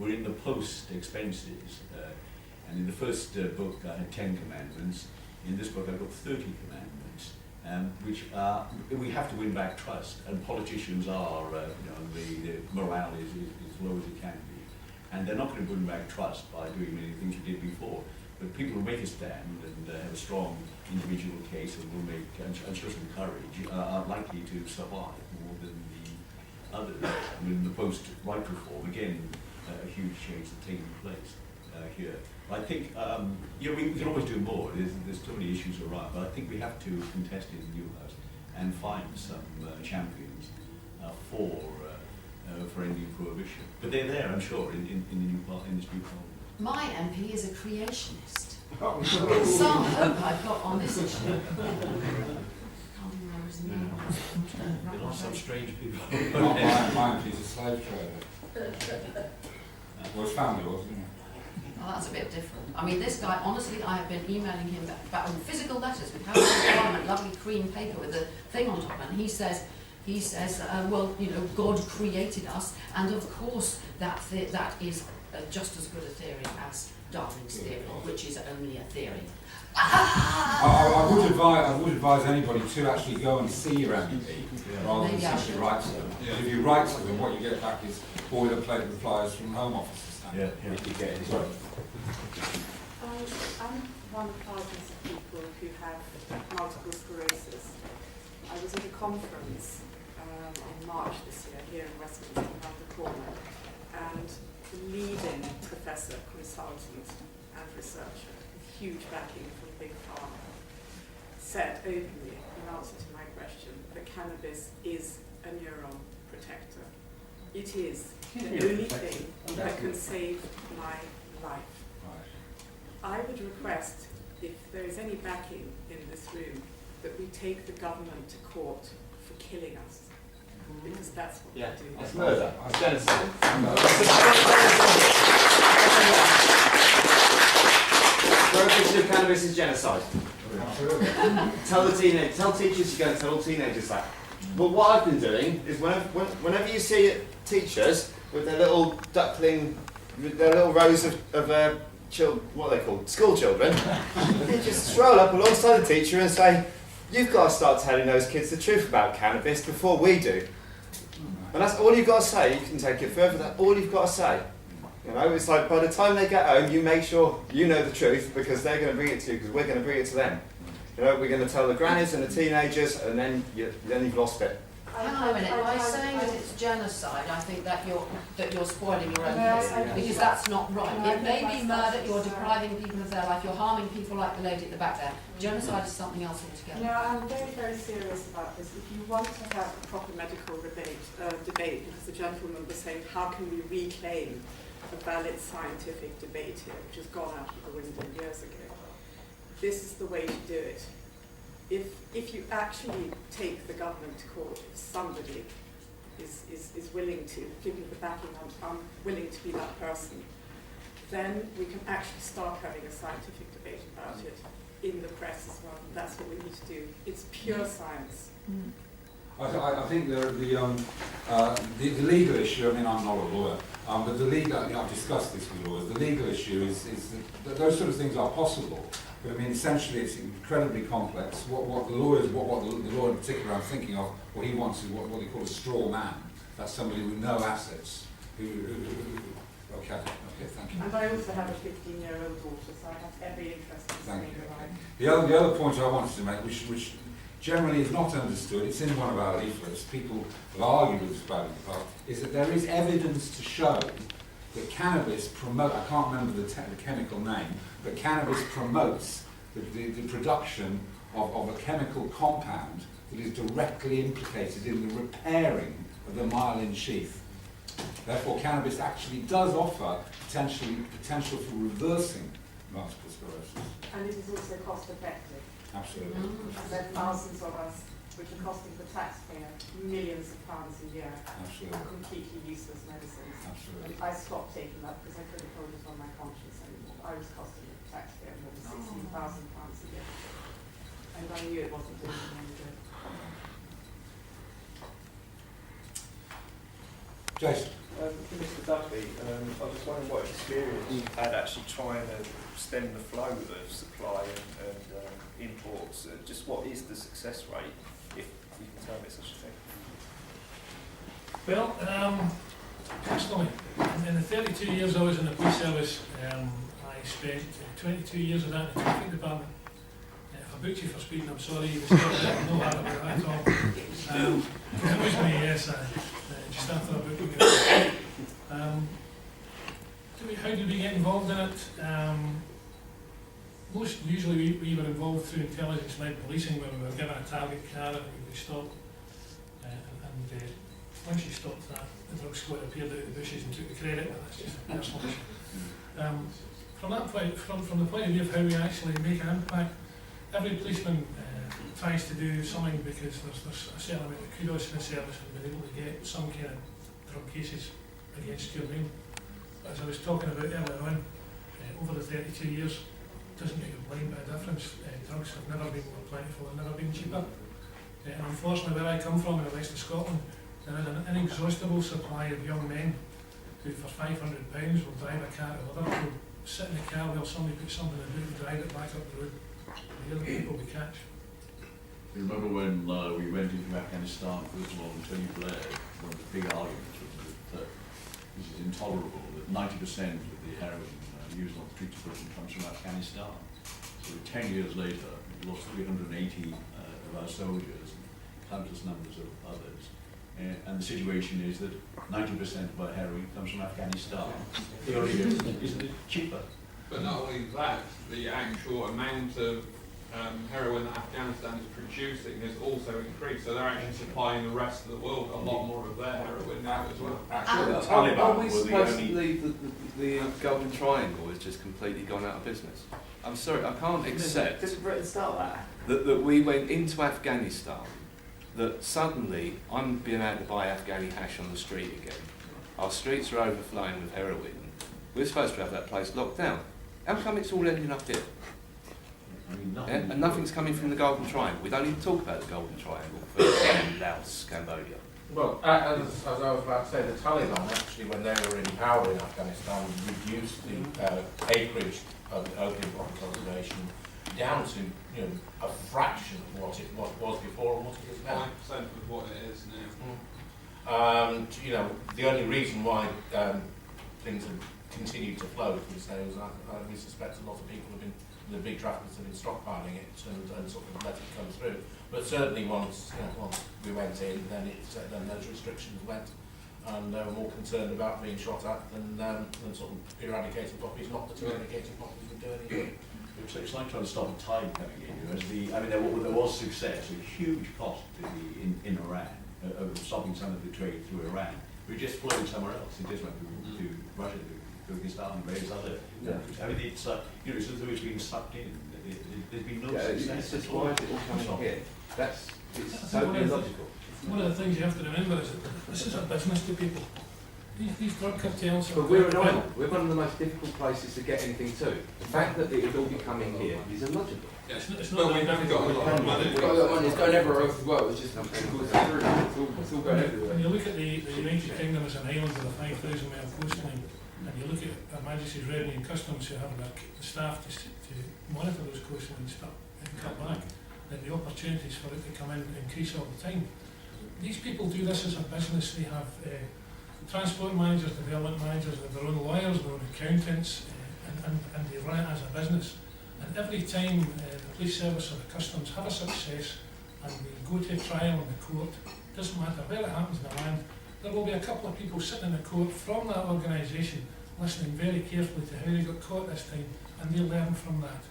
we're in the post expenses. And in the first book I had 10 commandments. In this book I've got 30 commandments, which we have to win back trust. And politicians are, the morale is as low as it can be. And they're not going to win back trust by doing many things we did before. But people who make a stand and have a strong individual case and will make and show some courage are likely to survive more than the others. I mean, the post-right reform, again, a huge change that's taking place here. I think we can always do more. There's too many issues around, but I think we have to contest it in the new House and find some champions for ending prohibition. But they're there, I'm sure, in this new parliament. My MP is a creationist. Some hope I've got on this issue. Can't remember his name. There are some strange people. My MP's a slave trader. Well, his family was, wasn't it? Oh, that's a bit different. I mean, this guy, honestly, I have been emailing him back on physical letters with Houses of Parliament, lovely cream paper with the thing on top, and he says, well, God created us, and of course that is just as good a theory as Darwin's theory, which is only a theory. I would advise anybody to actually go and see your MP rather than simply write to them. Yeah. If you write to them, what you get back is boilerplate replies from Home Office. Yeah. Sorry. I'm one of thousands of people who have multiple sclerosis. I was at a conference in March this year here in Westminster around the corner, and the leading professor, consultant and researcher, with huge backing from Big Pharma, said openly in answer to my question that cannabis is a neuron protector. It is the only thing that can save my life. I would request, if there is any backing in this room, that we take the government to court for killing us. Because that's what we do. It's murder. It's genocide. Prohibition of cannabis is genocide. Tell teachers, you go and tell all teenagers that. But what I've been doing is whenever you see teachers with their little duckling, with their little rows of what are they called? School children, they just stroll up alongside the teacher and say, "You've got to start telling those kids the truth about cannabis before we do." And that's all you've got to say. You can take it further. That's all you've got to say. It's like by the time they get home, you make sure you know the truth because they're going to bring it to you because we're going to bring it to them. We're going to tell the grannies and the teenagers, and then you've lost it. Hang on a minute. By saying that it's genocide, I think that you're spoiling your own case, because that's not right. It may be murder. You're depriving people of their life. You're harming people like the lady at the back there. Genocide is something else altogether. No, I'm very, very serious about this. If you want to have a proper medical debate, because the gentleman was saying, how can we reclaim a valid scientific debate here, which has gone out of the window years ago? This is the way to do it. If you actually take the government to court, if somebody is willing to give me the backing, I'm willing to be that person, then we can actually start having a scientific debate about it in the press as well. That's what we need to do. It's pure science. I think the legal issue, I mean, I'm not a lawyer, but the legal, I've discussed this with lawyers, the legal issue is that those sort of things are possible. But I mean, essentially, it's incredibly complex. What the lawyer in particular I'm thinking of, what he wants is what they call a straw man. That's somebody with no assets. Okay, thank you. And I also have a 15-year-old daughter, so I have every interest in saying the right. The other point I wanted to make, which generally is not understood, it's in one of our leaflets, people have argued with us about it in the past, is that there is evidence to show that cannabis promotes, I can't remember the chemical name, but cannabis promotes the production of a chemical compound that is directly implicated in the repairing of the myelin sheath. Therefore, cannabis actually does offer potential for reversing multiple sclerosis. And it is also cost effective. Absolutely. And there are thousands of us which are costing the taxpayer millions of pounds a year. Absolutely. For completely useless medicines. Absolutely. I stopped taking that because I couldn't hold it on my conscience anymore. I was costing the taxpayer more than £16,000 a year. And I knew it wasn't doing me any good. Jason. Mr. Duffy, I was just wondering what experience you've had actually trying to stem the flow of supply and imports. Just what is the success rate, if you can tell me such a thing? Well, personally, in the 32 years I was in the police service, I spent 22 years of that in the traffic department. If I booked you for speeding, I'm sorry, you was not no hard about that at all. It was me, yes, just after I booked you. How did we get involved in it? Usually we were involved through intelligence-led policing, where we were given a target car that we stopped, and once you stopped that, the drug squad appeared out of the bushes and took the credit, but that's just a personal issue. From that point, from the point of view of how we actually make an impact, every policeman tries to do something, because there's a certain amount of kudos in the service and being able to get some kind of drug cases against your name. As I was talking about earlier on, over the 32 years, doesn't make a blind bit of difference. Drugs have never been more plentiful and never been cheaper. And unfortunately, where I come from in the west of Scotland, there is an inexhaustible supply of young men who for £500 will drive a car to Liverpool, sit in the car while somebody puts something in the boot and drive it back up the road. The other people we catch. You remember when we went into Afghanistan, first of all, and Tony Blair, one of the big arguments was that this is intolerable, that 90% of the heroin used on the streets of Britain comes from Afghanistan. So 10 years later, we lost 380 of our soldiers and countless numbers of others. And the situation is that 90% of our heroin comes from Afghanistan. Theory is, isn't it cheaper? But not only that, the actual amount of heroin that Afghanistan is producing has also increased, so they're actually supplying the rest of the world a lot more of their heroin now as well. Actually, the Are Taliban we were the supposed to only... believe that the Golden Triangle has just completely gone out of business? I'm sorry, I can't accept Didn't Britain start that? that we went into Afghanistan, that suddenly I'm being able to buy Afghani hash on the street again. Our streets are overflowing with heroin. We're supposed to have that place locked down. How come it's all ending up here? I mean, And nothing's coming from the Golden Triangle. We don't even talk about the Golden Triangle for Laos, Cambodia. Well, as I was about to say, the Taliban actually, when they were in power in Afghanistan, reduced the acreage of the opium cultivation down to, you know, a fraction of what it was before and what it is now. 5% of what it is now. You know, the only reason why things have continued to flow through sales, we suspect a lot of people have been, the big traffickers have been stockpiling it and sort of let it come through. But certainly once we went in, then those restrictions went, and they were more concerned about being shot at than sort of eradicating poppies, not that eradicating poppies would do anything. It's like trying to stop a tide coming in. There was success, a huge cost in Iran of stopping some of the trade through Iran. We just flowed somewhere else. It just went to Russia, to Kyrgyzstan, and various other countries. I mean, it's it's as though it's being sucked in. There's been no success. It's just why is it all coming here? It's totally illogical. One of the things you have to remember is that this is a business to people. These drug cartels are... But we're an island. We're one of the most difficult places to get anything to. The fact that it would all be coming here is illogical. Yeah, it's not we've got a lot of money. We've got a lot of money, it's going everywhere else as well, it's just it's all going everywhere. When you look at the United Kingdom as an island with a 5,000 mile coastline, and you look at Her Majesty's Revenue and Customs who have the staff to monitor those coastlines and cut back, then the opportunities for it to come in increase all the time. These people do this as a business. They have transport managers, development managers, they have their own lawyers, their own accountants, and they run it as a business. And every time the police service or the customs have a success and we go to trial in the court, doesn't matter where it happens in the land, there will be a couple of people sitting in the court from that organisation listening very carefully to how they got caught this time, and they learn from that.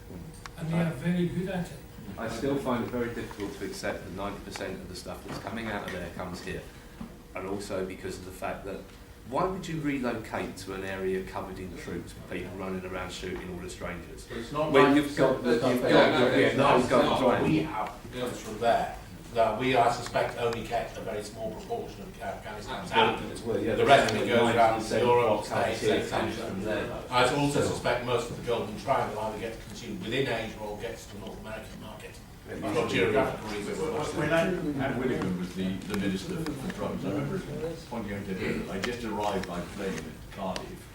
And they are very good at it. I still find it very difficult to accept that 90% of the stuff that's coming out of there comes here. And also because of the fact that why would you relocate to an area covered in troops with people running around shooting all the strangers? It's not when like you've got we have comes from there. No, we, I suspect, only get a very small proportion of Afghanistan's output. The rest of it goes around Europe, States, etc. I also suspect most of the Golden Triangle either gets consumed within Asia or gets to the North American market. You've got geographical reasons. When Anne Willigan was the Minister for Drugs, I remember pointing out to her that I just arrived by plane at Cardiff,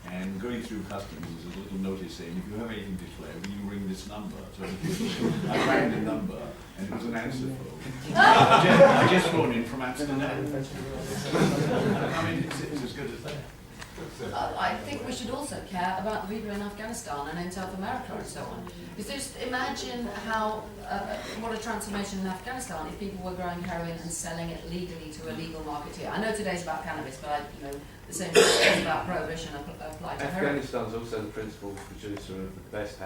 and going through customs, there's a little notice saying, if you have anything to declare, will you ring this number? So I rang the number, and it was an answer phone. I just phoned in from Amsterdam. I mean, it's as good as that. I think we should also care about the people in Afghanistan and in South America and so on. Because just imagine how, what a transformation in Afghanistan if people were growing heroin and selling it legally to a legal market here. I know today's about cannabis, but the same thing is about prohibition applied to heroin. Afghanistan's also the principal producer of the best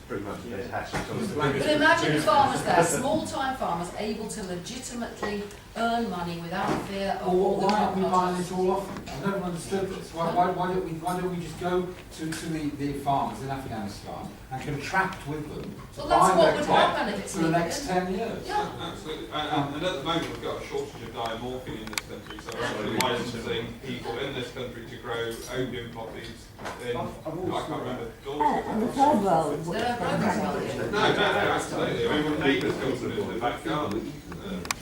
pretty much the best hash. But imagine farmers there, small-time farmers, able to legitimately earn money without fear of all the Why aren't we drug buying cartels. this all off them? I never understood this. Why don't we just go to the farmers in Afghanistan and contract with them to Well, that's buy what their would crop happen if it's for the legal. next 10 years? Yeah. Absolutely. And at the moment we've got a shortage of diamorphine in this country, so we're actually licensing people in this country to grow opium poppies in, I can't remember, And the third world. They don't progress well here. No, absolutely. I mean, my neighbours come from in the back garden.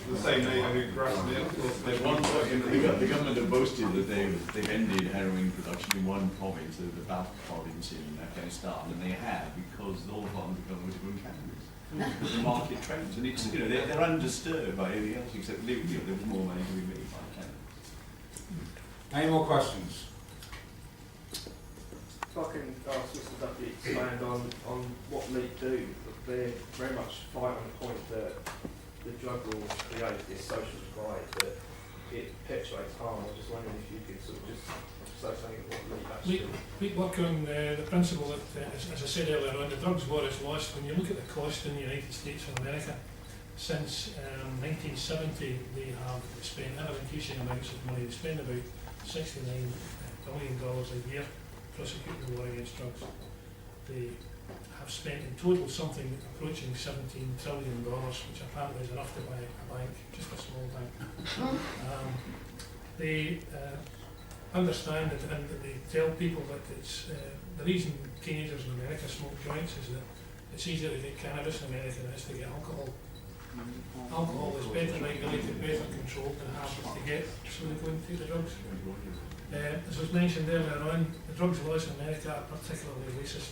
The same neighbour who grassed me up. The government have boasted that they've ended heroin production in one province, the Balkh province in Afghanistan, and they have because all the farmers have gone to grow cannabis. The market trends, and it's they're undisturbed by anything else except there was more money to be made by cannabis. Any more questions? If I can ask Mr. Duffy to expand on what LEAP do, they're very much fight on the point that the drug laws create this social divide that it perpetuates harm. I was just wondering if you could sort of just say something about what LEAP actually do. We work on the principle that, as I said earlier on, the drugs war is lost. When you look at the cost in the United States of America, since 1970 they have spent ever increasing amounts of money. They spend about $69 billion a year prosecuting the war against drugs. They have spent in total something approaching $17 trillion, which apparently is enough to buy a bank, just a small bank. They understand it, and they tell people that it's the reason teenagers in America smoke joints is that it's easier to get cannabis in America than it is to get alcohol. Alcohol is better regulated, better controlled than harder to get, so they go and take the drugs. As was mentioned earlier on, the drugs laws in America are particularly racist.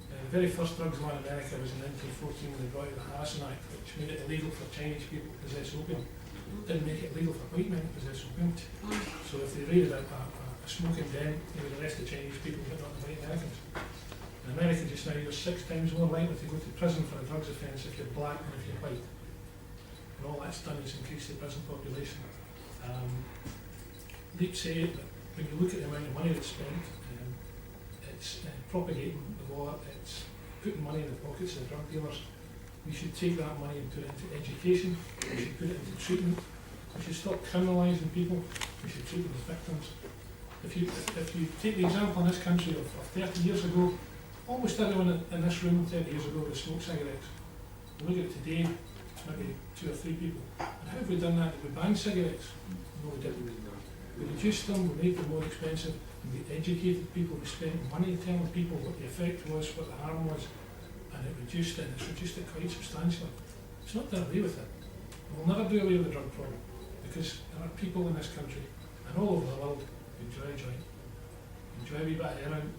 The very first drugs law in America was in 1914 when they brought out the Harrison Act, which made it illegal for Chinese people to possess opium. It didn't make it legal for white men to possess opium. So if they raided a smoking den, they would arrest the Chinese people but not the white Americans. In America just now, you're 6 times more likely to go to prison for a drugs offence if you're black than if you're white. And all that's done is increase the prison population. LEAP say that when you look at the amount of money that's spent, it's propagating the war, it's putting money in the pockets of the drug dealers. We should take that money and put it into education, we should put it into treatment, we should stop criminalising people, we should treat them as victims. If you take the example in this country of 30 years ago, almost everyone in this room 30 years ago would smoke cigarettes. Look at it today, it's maybe 2 or 3 people. And how have we done that? Did we ban cigarettes? No, we didn't. We reduced them, we made them more expensive, and we educated people, we spent money telling people what the effect was, what the harm was, and it's reduced it quite substantially. It's not done away with it. We'll never do away with the drug problem, because there are people in this country, and all over the world, who enjoy a joint, enjoy a wee bit of heroin,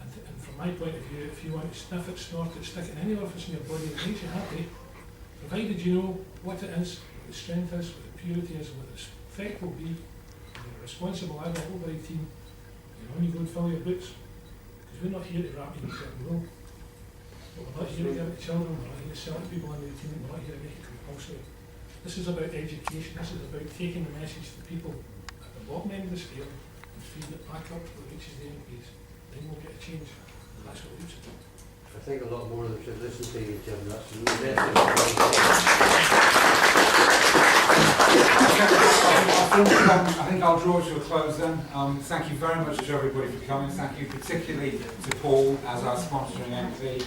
and from my point of view, if you want to sniff it, snort it, stick it in any orifice in your body that makes you happy, provided you know what it is, what the strength is, what the purity is, what the effect will be, responsible adult over 18, you only go and fill your boots, because we're not here to wrap you in a certain rule. But we're not here to give it to children, we're not here to sell it to people under 18, we're not here to make it compulsory. This is about education, this is about taking the message to people at the bottom end of the scale and feeding it back up to the reaches the MPs. Then we'll get a change, and that's what we should do. I think a lot more of them should listen to you, Jim. That's I think I'll draw to a close then. Thank you very much to everybody for coming. Thank you particularly to Paul as our sponsoring MP.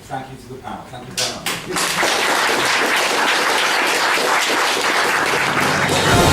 Thank you to the panel. Thank you very much.